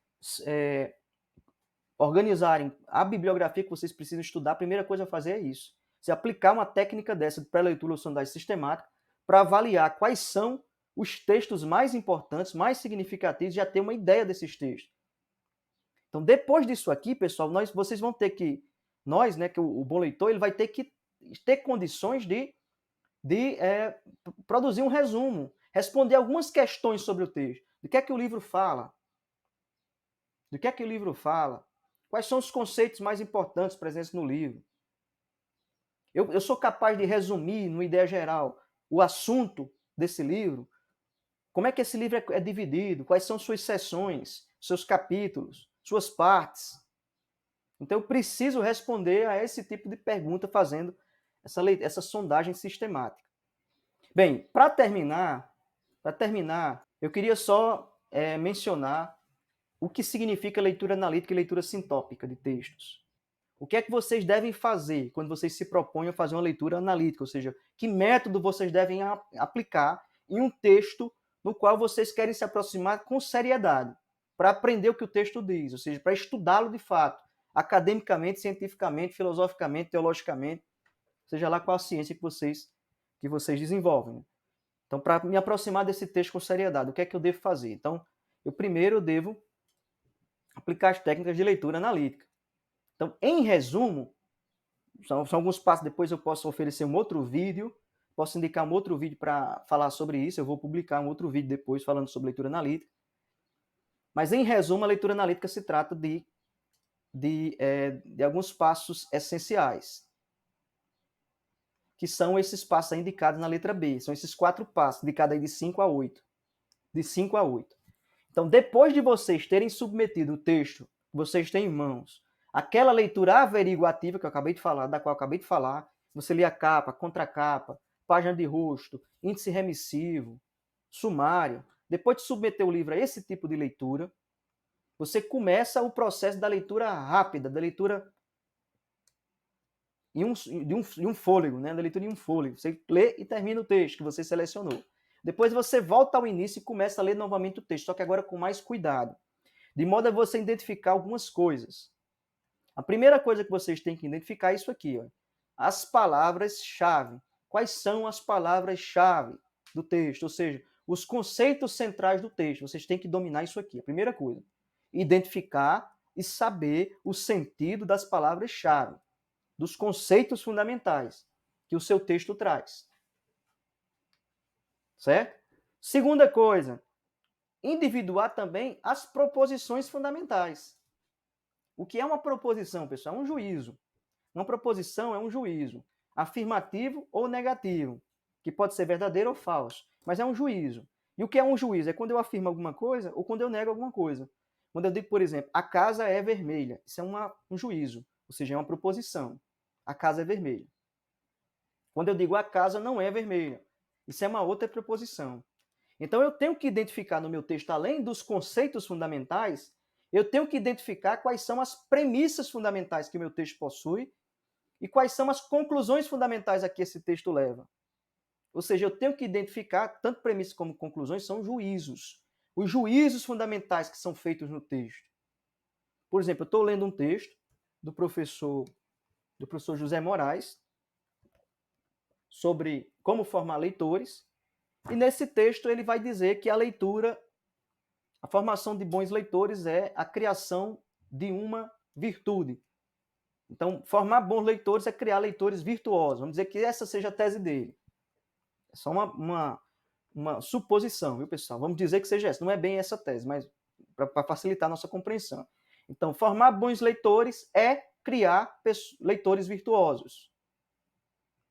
organizarem a bibliografia que vocês precisam estudar. A primeira coisa a fazer é isso. Você aplicar uma técnica dessa de pré-leitura ou sondagem sistemática para avaliar quais são os textos mais importantes, mais significativos, e já ter uma ideia desses textos. Então, depois disso aqui, pessoal, vocês vão ter que, que o bom leitor, ele vai ter que ter condições de produzir um resumo, responder algumas questões sobre o texto. Do que é que o livro fala? Do que é que o livro fala? Quais são os conceitos mais importantes presentes no livro? Eu sou capaz de resumir, numa ideia geral, o assunto desse livro? Como é que esse livro é dividido? Quais são suas seções, seus capítulos, suas partes? Então, eu preciso responder a esse tipo de pergunta fazendo essa sondagem sistemática. Bem, para terminar, eu queria só mencionar o que significa leitura analítica e leitura sintópica de textos. O que é que vocês devem fazer quando vocês se propõem a fazer uma leitura analítica? Ou seja, que método vocês devem aplicar em um texto no qual vocês querem se aproximar com seriedade, para aprender o que o texto diz, ou seja, para estudá-lo de fato, academicamente, cientificamente, filosoficamente, teologicamente, seja lá qual a ciência que vocês desenvolvem. Então, para me aproximar desse texto com seriedade, o que é que eu devo fazer? Então, eu devo aplicar as técnicas de leitura analítica. Então, em resumo, são alguns passos, depois eu posso oferecer um outro vídeo, posso indicar um outro vídeo para falar sobre isso, eu vou publicar um outro vídeo depois falando sobre leitura analítica. Mas, em resumo, a leitura analítica se trata de alguns passos essenciais, que são esses passos aí indicados na letra B. São esses 4 passos, indicados aí de 5 a 8. De 5 a 8. Então, depois de vocês terem submetido o texto que vocês têm em mãos, aquela leitura averiguativa que eu acabei de falar, da qual eu acabei de falar, você lê a capa, contracapa, página de rosto, índice remissivo, sumário. Depois de submeter o livro a esse tipo de leitura, você começa o processo da leitura rápida, da leitura de um fôlego, né? Da leitura em um fôlego. Você lê e termina o texto que você selecionou. Depois você volta ao início e começa a ler novamente o texto, só que agora com mais cuidado, de modo a você identificar algumas coisas. A primeira coisa que vocês têm que identificar é isso aqui, ó. As palavras-chave. Quais são as palavras-chave do texto? Ou seja, os conceitos centrais do texto. Vocês têm que dominar isso aqui. A primeira coisa. Identificar e saber o sentido das palavras-chave, dos conceitos fundamentais que o seu texto traz. Certo? Segunda coisa, individuar também as proposições fundamentais. O que é uma proposição, pessoal? É um juízo. Uma proposição é um juízo, afirmativo ou negativo, que pode ser verdadeiro ou falso, mas é um juízo. E o que é um juízo? É quando eu afirmo alguma coisa ou quando eu nego alguma coisa. Quando eu digo, por exemplo, a casa é vermelha, isso é um juízo, ou seja, é uma proposição. A casa é vermelha. Quando eu digo a casa não é vermelha, isso é uma outra proposição. Então eu tenho que identificar no meu texto, além dos conceitos fundamentais, eu tenho que identificar quais são as premissas fundamentais que o meu texto possui e quais são as conclusões fundamentais a que esse texto leva. Ou seja, eu tenho que identificar, tanto premissas como conclusões, são juízos. Os juízos fundamentais que são feitos no texto. Por exemplo, eu estou lendo um texto do professor José Moraes sobre como formar leitores, e nesse texto ele vai dizer que a formação de bons leitores é a criação de uma virtude. Então, formar bons leitores é criar leitores virtuosos. Vamos dizer que essa seja a tese dele. É só uma suposição, viu, pessoal? Vamos dizer que seja essa. Não é bem essa tese, mas para facilitar a nossa compreensão. Então, formar bons leitores é criar leitores virtuosos.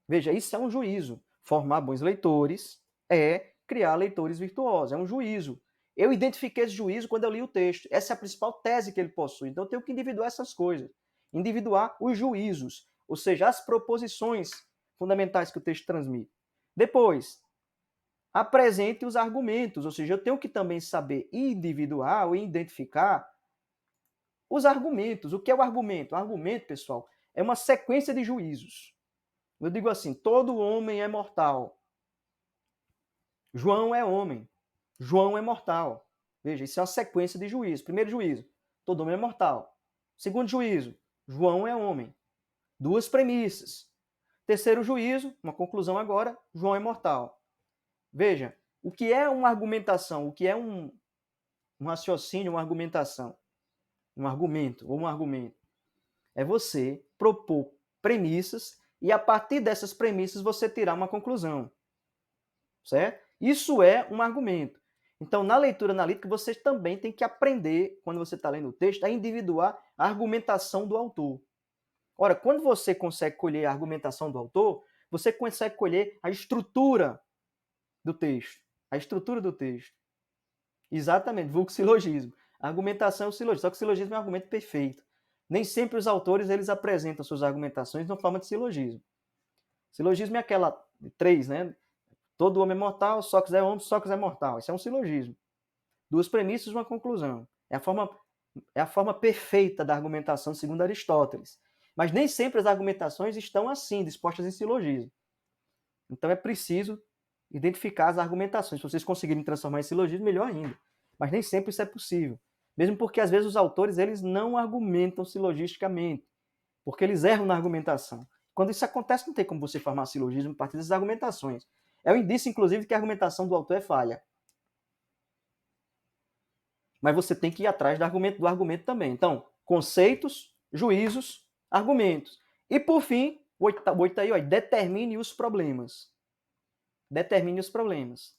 Veja, isso é um juízo. Formar bons leitores é criar leitores virtuosos, é um juízo. Eu identifiquei esse juízo quando eu li o texto. Essa é a principal tese que ele possui. Então eu tenho que individuar essas coisas. Individuar os juízos, ou seja, as proposições fundamentais que o texto transmite. Depois, apresente os argumentos, ou seja, eu tenho que também saber individuar ou identificar os argumentos. O que é o argumento? O argumento, pessoal, é uma sequência de juízos. Eu digo assim, todo homem é mortal. João é homem. João é mortal. Veja, isso é uma sequência de juízos. Primeiro juízo, todo homem é mortal. Segundo juízo, João é homem. Duas premissas. Terceiro juízo, uma conclusão agora, João é mortal. Veja, o que é uma argumentação? O que é um raciocínio, uma argumentação? Um argumento ou um argumento? É você propor premissas e a partir dessas premissas você tirar uma conclusão. Certo? Isso é um argumento. Então, na leitura analítica, você também tem que aprender, quando você está lendo o texto, a individuar a argumentação do autor. Ora, quando você consegue colher a argumentação do autor, você consegue colher a estrutura do texto. A estrutura do texto. Exatamente, vulgo silogismo. A argumentação é o silogismo, só que o silogismo é um argumento perfeito. Nem sempre os autores eles apresentam suas argumentações na forma de silogismo. Silogismo é aquela três, né? Todo homem é mortal, Sócrates é homem, Sócrates é mortal. Isso é um silogismo. Duas premissas e uma conclusão. É a forma perfeita da argumentação segundo Aristóteles. Mas nem sempre as argumentações estão assim, dispostas em silogismo. Então é preciso identificar as argumentações. Se vocês conseguirem transformar em silogismo, melhor ainda. Mas nem sempre isso é possível. Mesmo porque, às vezes, os autores eles não argumentam silogisticamente, porque eles erram na argumentação. Quando isso acontece, não tem como você formar silogismo a partir dessas argumentações. É um indício, inclusive, que a argumentação do autor é falha. Mas você tem que ir atrás do argumento também. Então, conceitos, juízos, argumentos. E, por fim, o oito aí, ó, determine os problemas. Determine os problemas.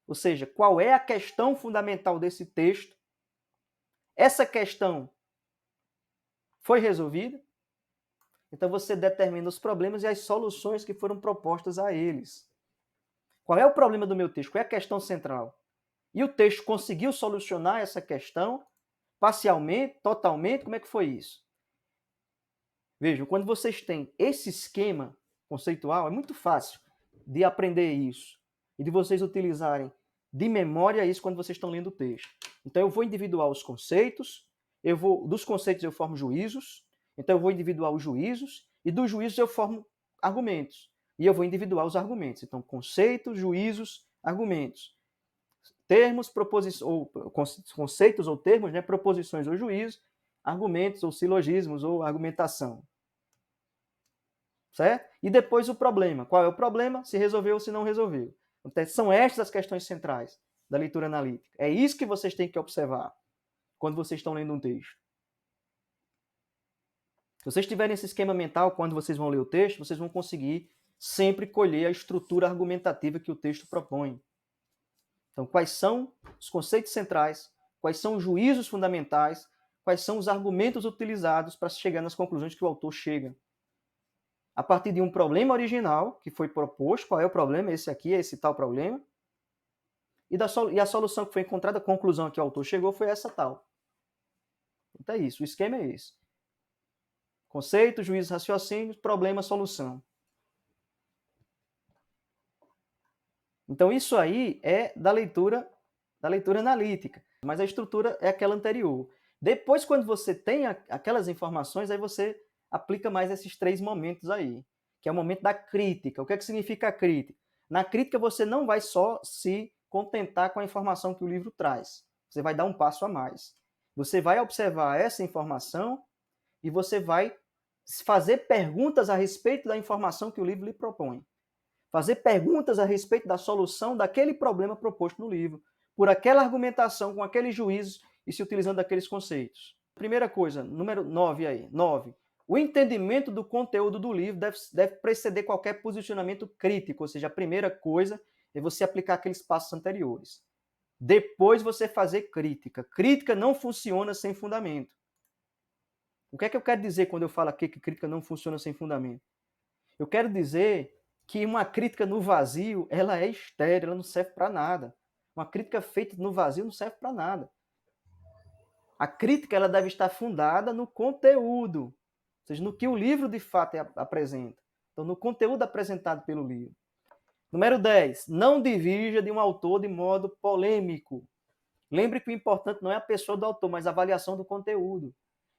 Ou seja, qual é a questão fundamental desse texto? Essa questão foi resolvida? Então você determina os problemas e as soluções que foram propostas a eles. Qual é o problema do meu texto? Qual é a questão central? E o texto conseguiu solucionar essa questão parcialmente, totalmente? Como é que foi isso? Vejam, quando vocês têm esse esquema conceitual, é muito fácil de aprender isso e de vocês utilizarem de memória isso quando vocês estão lendo o texto. Então eu vou individuar os conceitos, dos conceitos eu formo juízos, então eu vou individuar os juízos e dos juízos eu formo argumentos. E eu vou individuar os argumentos. Então conceitos, juízos, argumentos. Termos, conceitos ou termos, né, proposições ou juízos, argumentos ou silogismos ou argumentação. Certo? E depois o problema. Qual é o problema? Se resolveu ou se não resolveu. Então, são estas as questões centrais da leitura analítica. É isso que vocês têm que observar quando vocês estão lendo um texto. Se vocês tiverem esse esquema mental, quando vocês vão ler o texto, vocês vão conseguir sempre colher a estrutura argumentativa que o texto propõe. Então, quais são os conceitos centrais, quais são os juízos fundamentais, quais são os argumentos utilizados para chegar nas conclusões que o autor chega. A partir de um problema original que foi proposto, qual é o problema? Esse aqui, é esse tal problema. E a solução que foi encontrada, a conclusão que o autor chegou foi essa tal. Então é isso, o esquema é esse. Conceito, juízo, raciocínio, problema, solução. Então isso aí é da leitura analítica, mas a estrutura é aquela anterior. Depois, quando você tem aquelas informações, aí você aplica mais esses três momentos aí, que é o momento da crítica. O que é que significa a crítica? Na crítica você não vai só se contentar com a informação que o livro traz. Você vai dar um passo a mais. Você vai observar essa informação e você vai fazer perguntas a respeito da informação que o livro lhe propõe. Fazer perguntas a respeito da solução daquele problema proposto no livro, por aquela argumentação, com aqueles juízos e se utilizando daqueles conceitos. Primeira coisa, número 9 aí. 9. O entendimento do conteúdo do livro deve preceder qualquer posicionamento crítico, ou seja, a primeira coisa é você aplicar aqueles passos anteriores. Depois você fazer crítica. Crítica não funciona sem fundamento. O que é que eu quero dizer quando eu falo aqui que crítica não funciona sem fundamento? Eu quero dizer que uma crítica no vazio, ela é estéril, ela não serve para nada. Uma crítica feita no vazio não serve para nada. A crítica ela deve estar fundada no conteúdo, ou seja, no que o livro de fato apresenta. Então, no conteúdo apresentado pelo livro. Número 10. Não divirja de um autor de modo polêmico. Lembre que o importante não é a pessoa do autor, mas a avaliação do conteúdo.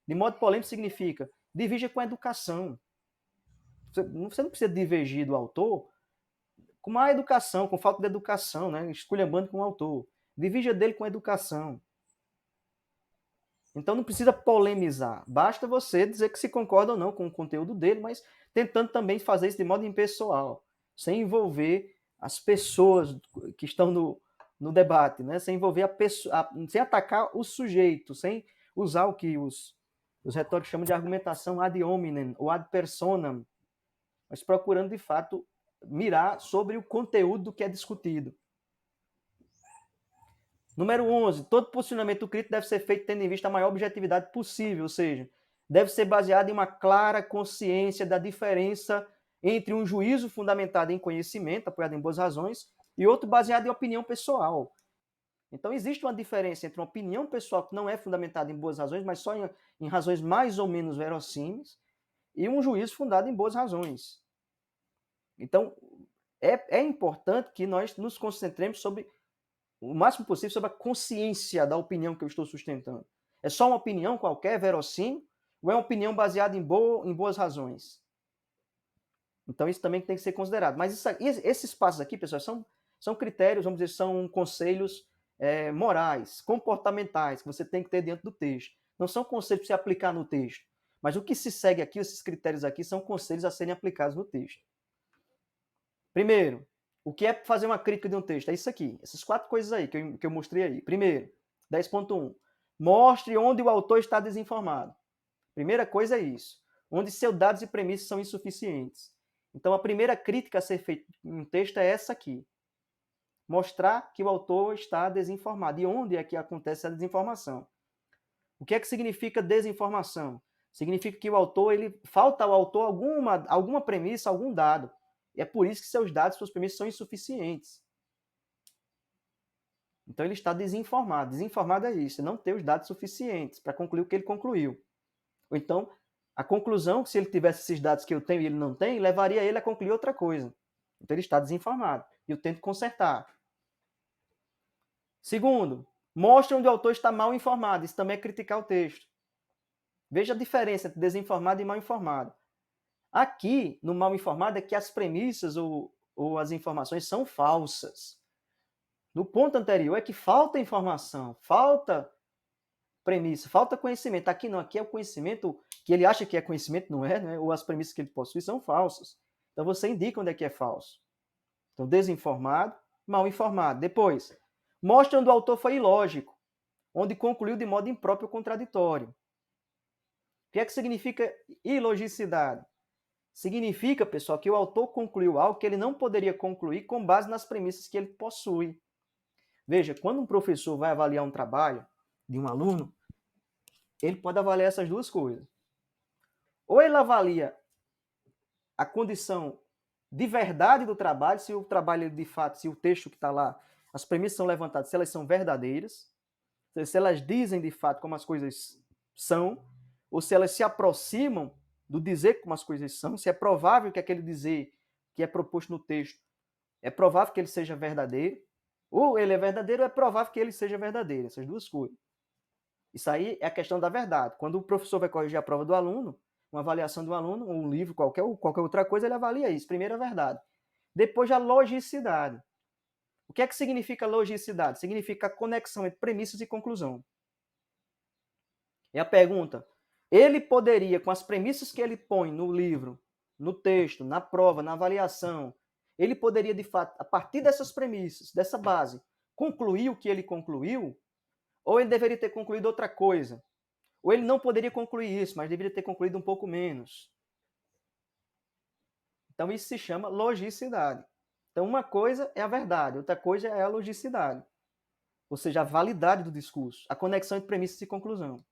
De modo polêmico significa divirja com educação. Você não precisa divergir do autor com má educação, com falta de educação, né? Esculhambando com o autor. Divirja dele com educação. Então não precisa polemizar. Basta você dizer que se concorda ou não com o conteúdo dele, mas tentando também fazer isso de modo impessoal, sem envolver as pessoas que estão no debate, né? Sem envolver sem atacar o sujeito, sem usar o que os retóricos chamam de argumentação ad hominem ou ad personam, mas procurando de fato mirar sobre o conteúdo do que é discutido. Número 11. Todo posicionamento crítico deve ser feito tendo em vista a maior objetividade possível, ou seja, deve ser baseado em uma clara consciência da diferença entre um juízo fundamentado em conhecimento, apoiado em boas razões, e outro baseado em opinião pessoal. Então, existe uma diferença entre uma opinião pessoal que não é fundamentada em boas razões, mas só em razões mais ou menos verossímeis, e um juízo fundado em boas razões. Então, é importante que nós nos concentremos sobre o máximo possível sobre a consciência da opinião que eu estou sustentando. É só uma opinião qualquer, verossímil, ou é uma opinião baseada em boas razões? Então isso também tem que ser considerado. Mas esses passos aqui, pessoal, são critérios, vamos dizer, são conselhos morais, comportamentais, que você tem que ter dentro do texto. Não são conselhos para você aplicar no texto. Mas o que se segue aqui, esses critérios aqui, são conselhos a serem aplicados no texto. Primeiro, o que é fazer uma crítica de um texto? É isso aqui, essas 4 coisas aí que eu mostrei aí. Primeiro, 10.1. Mostre onde o autor está desinformado. Primeira coisa é isso. Onde seus dados e premissas são insuficientes. Então, a primeira crítica a ser feita em um texto é essa aqui. Mostrar que o autor está desinformado. E onde é que acontece a desinformação? O que é que significa desinformação? Significa que o autor, falta ao autor alguma premissa, algum dado. E é por isso que seus dados, suas premissas são insuficientes. Então ele está desinformado. Desinformado é isso, é não ter os dados suficientes para concluir o que ele concluiu. Ou então, a conclusão, se ele tivesse esses dados que eu tenho e ele não tem, levaria ele a concluir outra coisa. Então ele está desinformado. E eu tento consertar. Segundo, mostre onde o autor está mal informado. Isso também é criticar o texto. Veja a diferença entre desinformado e mal informado. Aqui, no mal informado, é que as premissas ou as informações são falsas. No ponto anterior é que falta informação, falta premissa, falta conhecimento. Aqui não, aqui é o conhecimento que ele acha que é conhecimento, não é, né? Ou as premissas que ele possui são falsas. Então você indica onde é que é falso. Então, desinformado, mal informado. Depois, mostra onde o autor foi ilógico, onde concluiu de modo impróprio ou contraditório. O que é que significa ilogicidade? Significa, pessoal, que o autor concluiu algo que ele não poderia concluir com base nas premissas que ele possui. Veja, quando um professor vai avaliar um trabalho de um aluno, ele pode avaliar essas duas coisas. Ou ele avalia a condição de verdade do trabalho, se o trabalho de fato, se o texto que está lá, as premissas são levantadas, se elas são verdadeiras, se elas dizem de fato como as coisas são, ou se elas se aproximam do dizer como as coisas são, se é provável que aquele dizer que é proposto no texto é provável que ele seja verdadeiro, ou ele é verdadeiro, ou é provável que ele seja verdadeiro, essas duas coisas. Isso aí é a questão da verdade. Quando o professor vai corrigir a prova do aluno, uma avaliação do aluno, ou um livro, qualquer outra coisa, ele avalia isso. Primeiro a verdade. Depois a logicidade. O que é que significa logicidade? Significa a conexão entre premissas e conclusão. E a pergunta, ele poderia, com as premissas que ele põe no livro, no texto, na prova, na avaliação, ele poderia, de fato, a partir dessas premissas, dessa base, concluir o que ele concluiu? Ou ele deveria ter concluído outra coisa? Ou ele não poderia concluir isso, mas deveria ter concluído um pouco menos? Então isso se chama logicidade. Então uma coisa é a verdade, outra coisa é a logicidade. Ou seja, a validade do discurso, a conexão entre premissas e conclusão.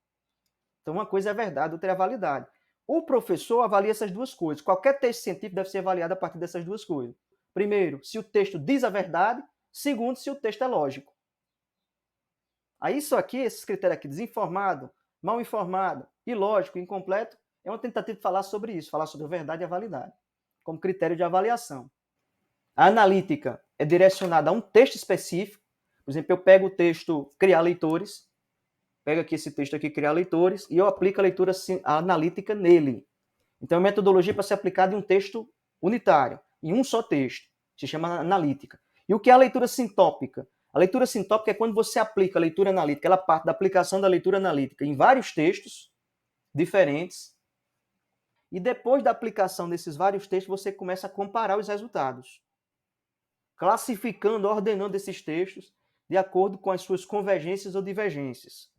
Então uma coisa é a verdade, outra é a validade. O professor avalia essas duas coisas. Qualquer texto científico deve ser avaliado a partir dessas duas coisas. Primeiro, se o texto diz a verdade. Segundo, se o texto é lógico. Aí isso aqui, esses critérios aqui, desinformado, mal informado, ilógico, incompleto, é uma tentativa de falar sobre isso, falar sobre a verdade e a validade, como critério de avaliação. A analítica é direcionada a um texto específico. Por exemplo, eu pego o texto criar leitores, pego aqui esse texto aqui, criar leitores, e eu aplico a leitura analítica nele. Então, é uma metodologia para ser aplicada em um texto unitário, em um só texto. Se chama analítica. E o que é a leitura sintópica? A leitura sintópica é quando você aplica a leitura analítica, ela parte da aplicação da leitura analítica em vários textos diferentes, e depois da aplicação desses vários textos, você começa a comparar os resultados, classificando, ordenando esses textos de acordo com as suas convergências ou divergências.